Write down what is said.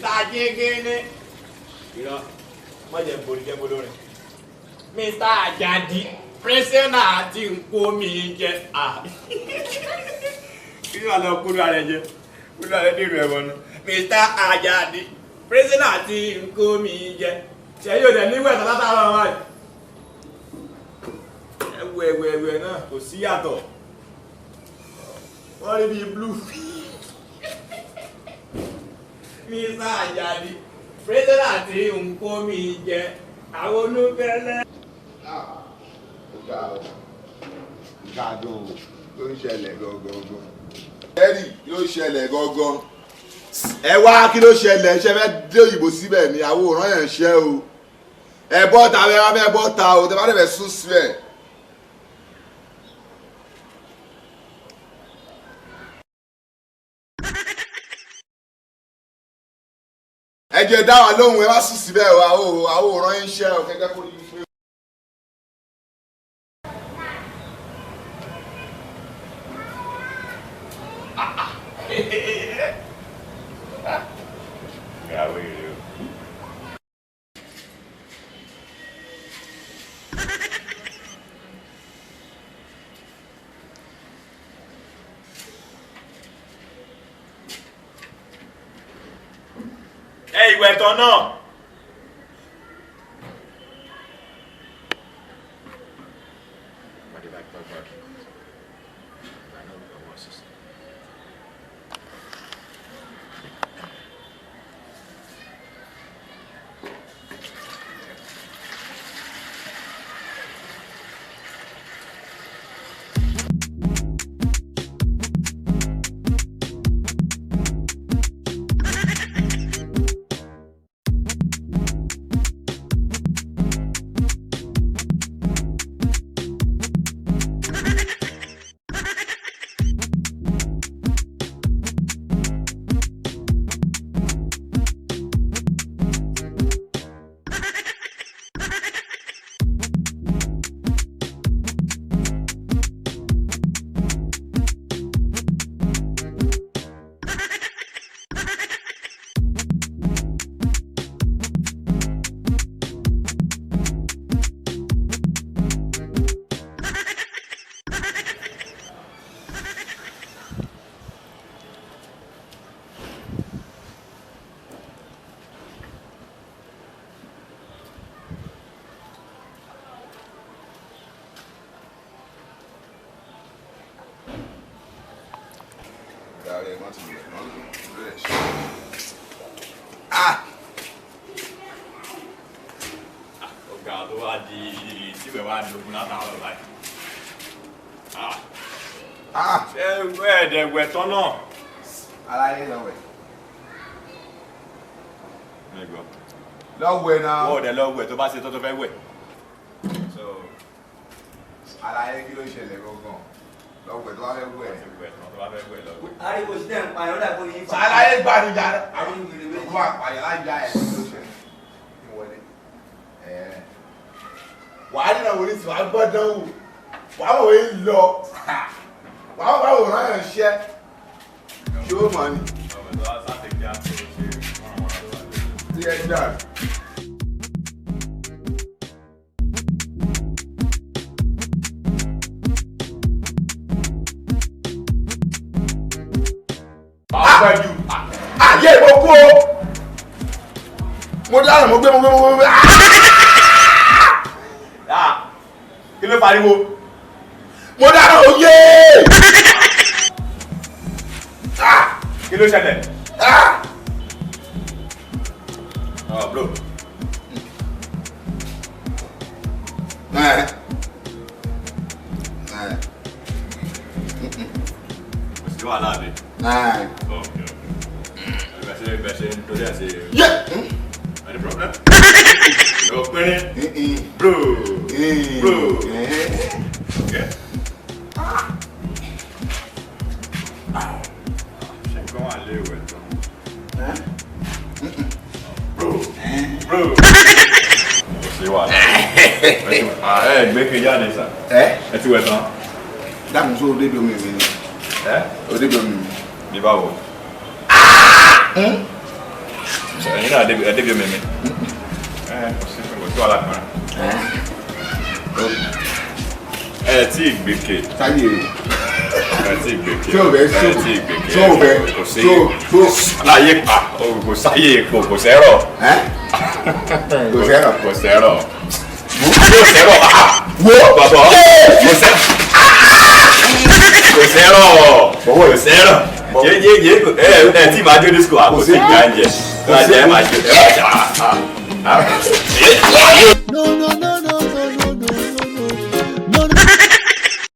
Mr. Jigene. You know, what you put it on? Mr. Jadi, prisoner, you call me just ah. You are not good at it. We are ready to run. Mr. Ajadi, prisoner, you call me just. Say you the new one, another one. Where now? Go see at all. What is it blue? Mr. Ajadi, prisoner, you call me just. I will look at that. Gàdùn ló ń ṣẹlẹ̀ gangan. Ẹ̀rí ló ń ṣẹlẹ̀ gangan. Ẹ wá kí ló ṣẹlẹ̀ ṣe fẹ́ dé òyìnbó síbẹ̀ ni àwọn òràn yẹn ń ṣẹ́ o. Ẹ bọ́ta ẹ wá fẹ́ bọ́ta o tẹ bá dẹ̀ fẹ́ sún síbẹ̀. Ẹ jẹ́ dá wa lóhùn ẹ wá sún síbẹ̀ o àwọn òràn yẹn ń ṣẹ́ o kẹ́kẹ́ kó ní fún. Hey, ìwẹ̀ tán náà. Ọ̀gá tó wá di tíwẹ̀ wá dogun látàwọn báyìí. Ṣé ẹ̀ẹ́dẹ̀gbẹ̀ tán náà? Aláyé lọ́wẹ̀. Ẹ̀gbọ́n. Lọ́wẹ̀ náà. Wọ́ọ̀dẹ̀ lọ́wẹ̀ tó bá ṣe tó tó fẹ́ wẹ̀. Aláyé kí ló ṣẹlẹ̀ gangan? Lọ́wẹ̀ tó bá fẹ́ wẹ̀. Ariwo sí tẹ̀ ń pa ẹ̀rọ dàgbò yìí. Aláyé gbàdúrà. Àwọn ìwèrè méjì. Wọ́n àpàyà láyà ẹ̀ kí ló ṣẹlẹ̀? Ìwọlé. Wàá nínú àwọn oníṣẹ́ wàá gbọ́dọ̀ wò. Wàá wò ó lọ. Wàá wò ó rán yàn ṣẹ́. Ṣé ó mọ̀ ni? Tí ẹ dà. Ayé mo kú o. Mo dáhùn mo gbé. Kí ló pariwo? Mo dáhùn oyé. Kí ló ṣẹlẹ̀? Bro. Kò sí wàhálà mi. Yeah. Any problem? No problem. Bro. Okay. Ṣé wà léwu ẹ̀ tán? Bro. Kò sí wàhálà. Gbé kejì àdé sà. Ẹ ti wẹ̀ tán. Dákun sóò débi omi mi ni. O débi omi mi. Bí báwo? ẹ̀yin náà débi omi mi. Kò sí wàhálà kan. Ẹ tí ì gbèké. sáyé rẹ̀. Ẹ tí ì gbèké. tí o bẹ Kò sí. Láyé pa kò sáyé epo kò sẹ́rọ̀. kò sẹ́rọ̀. Kò sẹ́rọ̀. Wo bàbá kò sẹ́rọ̀. Kò sẹ́rọ̀. Ẹ tí máa jó disco àkóso ìgbà ń jẹ. Ẹ máa jẹ ẹ máa jẹ. No, no, no.